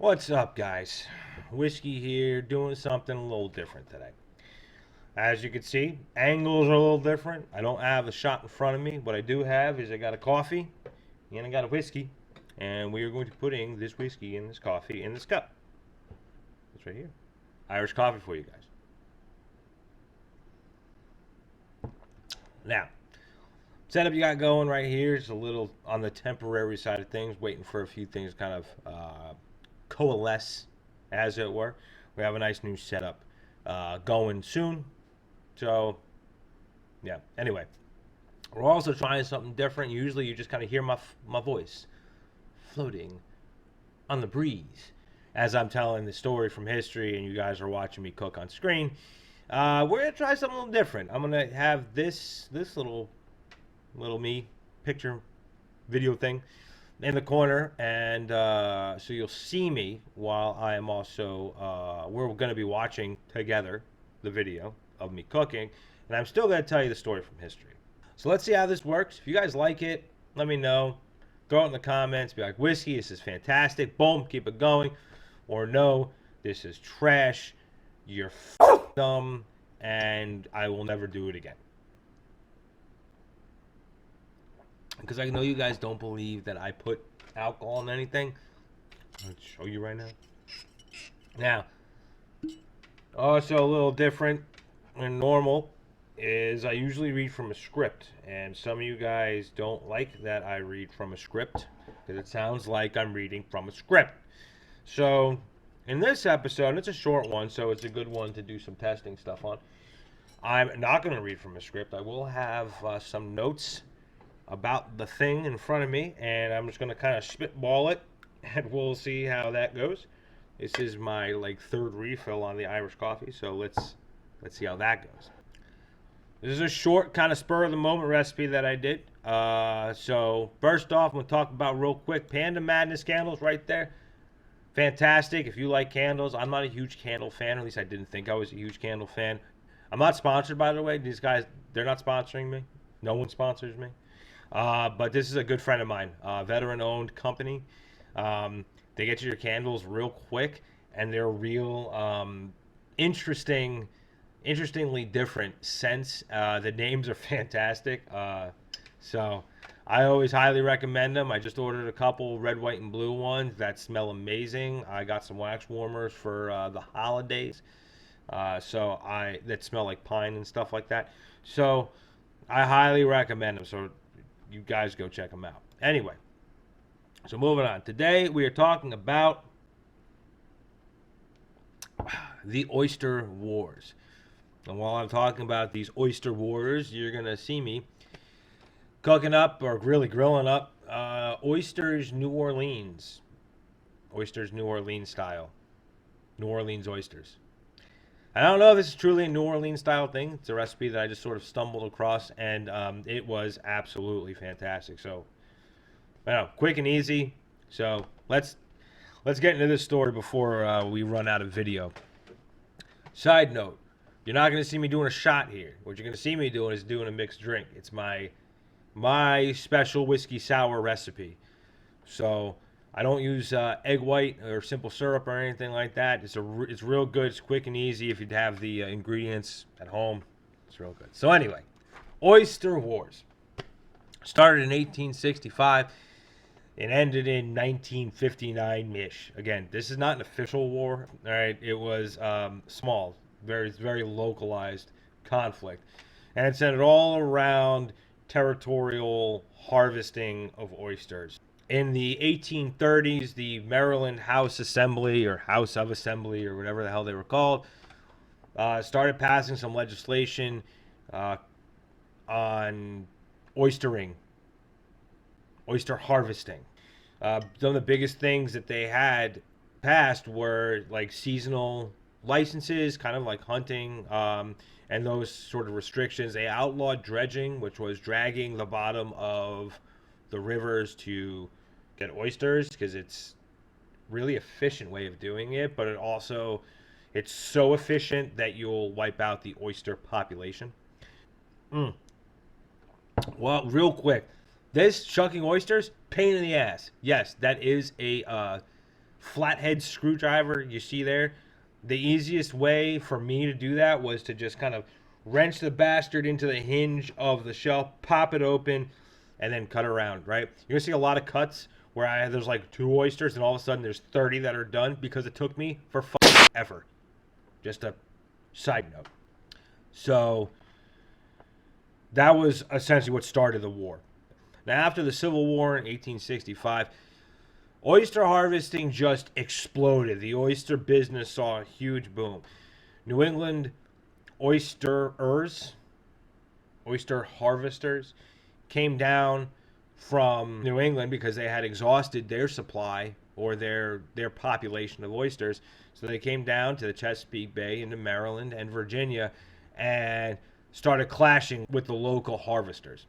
What's up, guys? Whiskey here, doing something a little different today. As you can see, angles are a little different. I don't have a shot in front of me. What I do have is I got a coffee and I got a whiskey. And we are going to be putting this whiskey and this coffee in this cup. It's right here. Irish coffee for you guys. Now, setup you got going right here is a little on the temporary side of things, waiting for a few things to kind of coalesce, as it were. We have a nice new setup going soon. So, yeah. Anyway, we're also trying something different. Usually, you just kind of hear my voice floating on the breeze as I'm telling the story from history, and you guys are watching me cook on screen. We're gonna try something a little different. I'm gonna have this little me picture video thing in the corner, and so you'll see me while I am also we're going to be watching together the video of me cooking, and I'm still going to tell you the story from history. So let's see how this works. If you guys like it, let me know. Throw it in the comments. Be like, whiskey, this is fantastic. Boom, keep it going. Or no, this is trash. You're dumb, and I will never do it again. Because I know you guys don't believe that I put alcohol in anything. I'll show you right now. Now, also a little different than normal is I usually read from a script. And some of you guys don't like that I read from a script because it sounds like I'm reading from a script. So, in this episode, and it's a short one, so it's a good one to do some testing stuff on. I'm not going to read from a script. I will have some notes about the thing in front of me, and I'm just going to kind of spitball it, and we'll see how that goes. This is my third refill on the Irish coffee, so let's see how that goes. This is a short kind of spur of the moment recipe that I did. So first off, I'm going to talk about real quick Panda Madness candles right there. Fantastic. If you like candles, I'm not a huge candle fan. At least I didn't think I was a huge candle fan. I'm not sponsored, by the way. These guys, they're not sponsoring me. No one sponsors me. But this is a good friend of mine, veteran-owned company. They get you your candles real quick, and they're real interestingly different scents. The names are fantastic. So I always highly recommend them. I just ordered a couple red, white, and blue ones that smell amazing. I got some wax warmers for the holidays. That smell like pine and stuff like that. So I highly recommend them. So you guys go check them out. Anyway, so moving on. Today we are talking about the Oyster Wars. And while I'm talking about these Oyster Wars, you're going to see me cooking up or really grilling up Oysters New Orleans. Oysters New Orleans style. New Orleans oysters. I don't know if this is truly a New Orleans style thing. It's a recipe that I just sort of stumbled across, and it was absolutely fantastic. So, I don't know, quick and easy. So let's get into this story before we run out of video. Side note: you're not going to see me doing a shot here. What you're going to see me doing is doing a mixed drink. It's my special whiskey sour recipe. So I don't use egg white or simple syrup or anything like that. It's real good. It's quick and easy if you have the ingredients at home. It's real good. So anyway, Oyster Wars started in 1865 and ended in 1959-ish. Again, this is not an official war. All right, it was small, very localized conflict, and it centered all around territorial harvesting of oysters. In the 1830s, the Maryland House Assembly or House of Assembly or whatever the hell they were called started passing some legislation on oystering, oyster harvesting. Some of the biggest things that they had passed were like seasonal licenses, kind of like hunting, and those sort of restrictions. They outlawed dredging, which was dragging the bottom of the rivers to get oysters, because it's really efficient way of doing it, but it's so efficient that you'll wipe out the oyster population. Well, real quick, this shucking oysters, pain in the ass. Yes, that is a flathead screwdriver you see there, the easiest way for me to do that was to just kind of wrench the bastard into the hinge of the shell, pop it open, and then cut around, right? You're gonna see a lot of cuts where there's like 2 oysters and all of a sudden there's 30 that are done because it took me for ever. Just a side note. So that was essentially what started the war. Now, after the Civil War in 1865, oyster harvesting just exploded. The oyster business saw a huge boom. New England oyster harvesters, came down from New England because they had exhausted their supply or their population of oysters. So they came down to the Chesapeake Bay into Maryland and Virginia and started clashing with the local harvesters.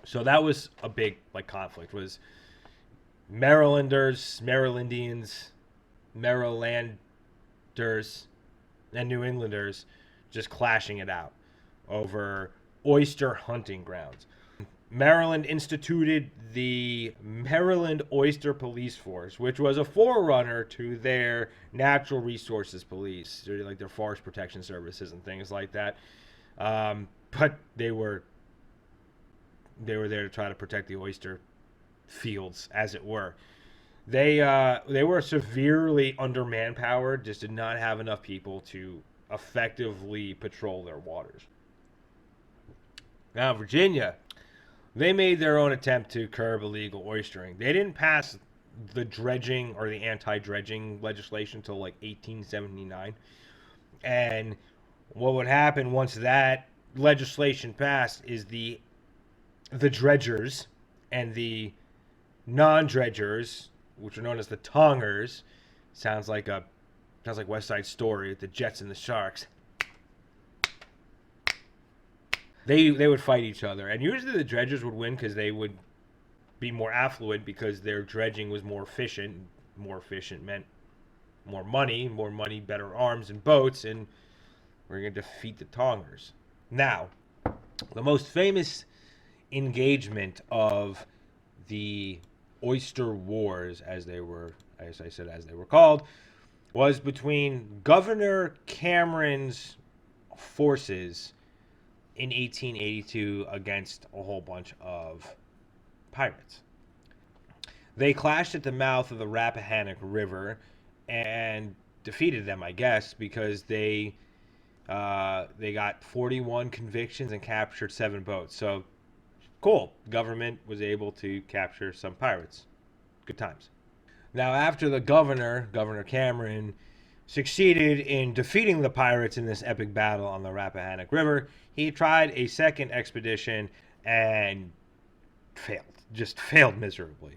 So that was a big conflict, was Marylanders, Marylandians, Marylanders, and New Englanders just clashing it out over oyster hunting grounds. Maryland instituted the Maryland Oyster Police Force, which was a forerunner to their Natural Resources Police, like their Forest Protection Services and things like that. But they were there to try to protect the oyster fields, as it were. They were severely under manpower, just did not have enough people to effectively patrol their waters. Now, Virginia, they made their own attempt to curb illegal oystering. They didn't pass the dredging or the anti-dredging legislation until 1879. And what would happen once that legislation passed is the dredgers and the non-dredgers, which are known as the tongers, sounds like West Side Story, the Jets and the Sharks. They would fight each other, and usually the dredgers would win because they would be more affluent because their dredging was more efficient. More efficient meant more money, better arms and boats, and we're going to defeat the tongers. Now, the most famous engagement of the Oyster Wars, as they were called, was between Governor Cameron's forces in 1882 against a whole bunch of pirates. They clashed at the mouth of the Rappahannock River and defeated them, I guess, because they got 41 convictions and captured 7 boats. So, cool. Government was able to capture some pirates. Good times. Now, after the Governor Cameron, succeeded in defeating the pirates in this epic battle on the Rappahannock River, he tried a second expedition and failed miserably.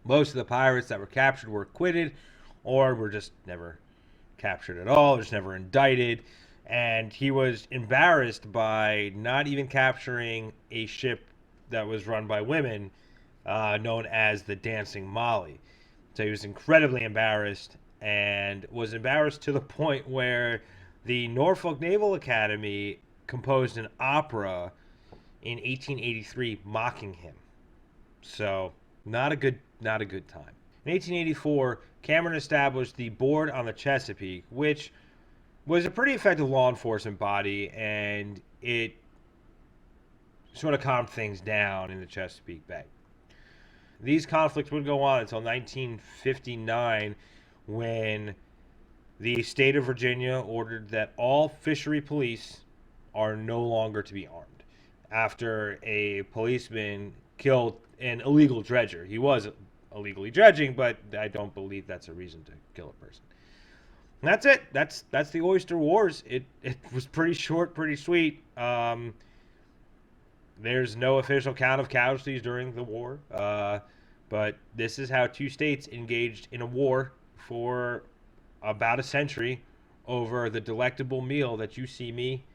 Most of the pirates that were captured were acquitted or were just never captured at all, just never indicted. And he was embarrassed by not even capturing a ship that was run by women, known as the Dancing Molly. So he was incredibly embarrassed, and was embarrassed to the point where the Norfolk Naval Academy composed an opera in 1883 mocking him. So not a good time. In 1884, Cameron established the Board on the Chesapeake, which was a pretty effective law enforcement body, and it sort of calmed things down in the Chesapeake Bay. These conflicts would go on until 1959, when the state of Virginia ordered that all fishery police are no longer to be armed after a policeman killed an illegal dredger. He was illegally dredging, but I don't believe that's a reason to kill a person. And that's it. That's the Oyster Wars. It was pretty short, pretty sweet. There's no official count of casualties during the war, but this is how 2 states engaged in a war for about a century over the delectable meal that you see me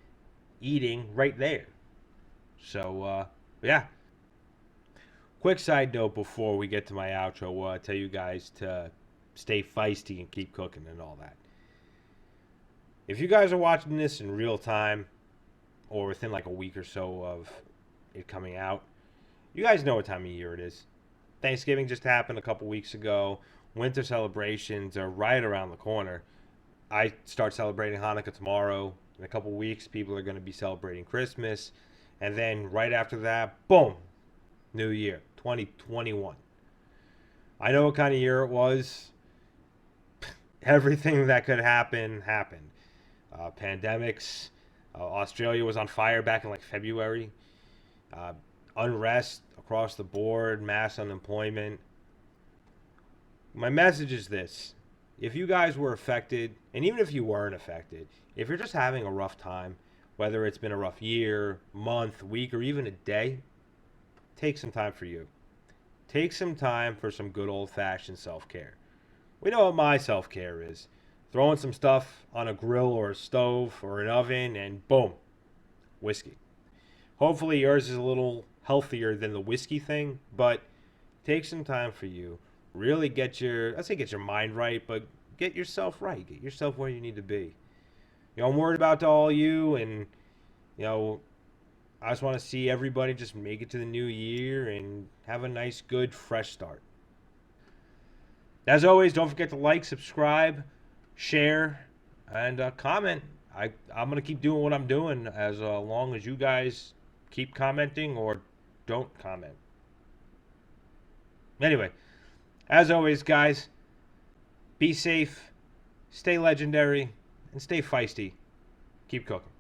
eating right there. So, yeah. Quick side note before we get to my outro, I tell you guys to stay feisty and keep cooking and all that. If you guys are watching this in real time, or within a week or so of it coming out, you guys know what time of year it is. Thanksgiving just happened a couple weeks ago. winter celebrations are right around the corner. I start celebrating Hanukkah tomorrow. In a couple weeks, people are going to be celebrating Christmas. And then right after that, boom, New Year, 2021. I know what kind of year it was. Everything that could happen happened. Pandemics. Australia was on fire back in like February. Uh, Unrest across the board, mass unemployment. My message is this: if you guys were affected, and even if you weren't affected, if you're just having a rough time, whether it's been a rough year, month, week, or even a day, take some time for you. Take some time for some good old fashioned self care. We know what my self care is: throwing some stuff on a grill or a stove or an oven, and boom, whiskey. Hopefully, yours is a little healthier than the whiskey thing, but take some time for you. Really get your, I say get your mind right, but get yourself right. Get yourself where you need to be. I'm worried about all you, and you know, I just want to see everybody just make it to the new year and have a nice, good, fresh start. As always, don't forget to like, subscribe, share, and comment. I'm going to keep doing what I'm doing as long as you guys keep commenting or don't comment. Anyway, as always, guys, be safe, stay legendary, and stay feisty. Keep cooking.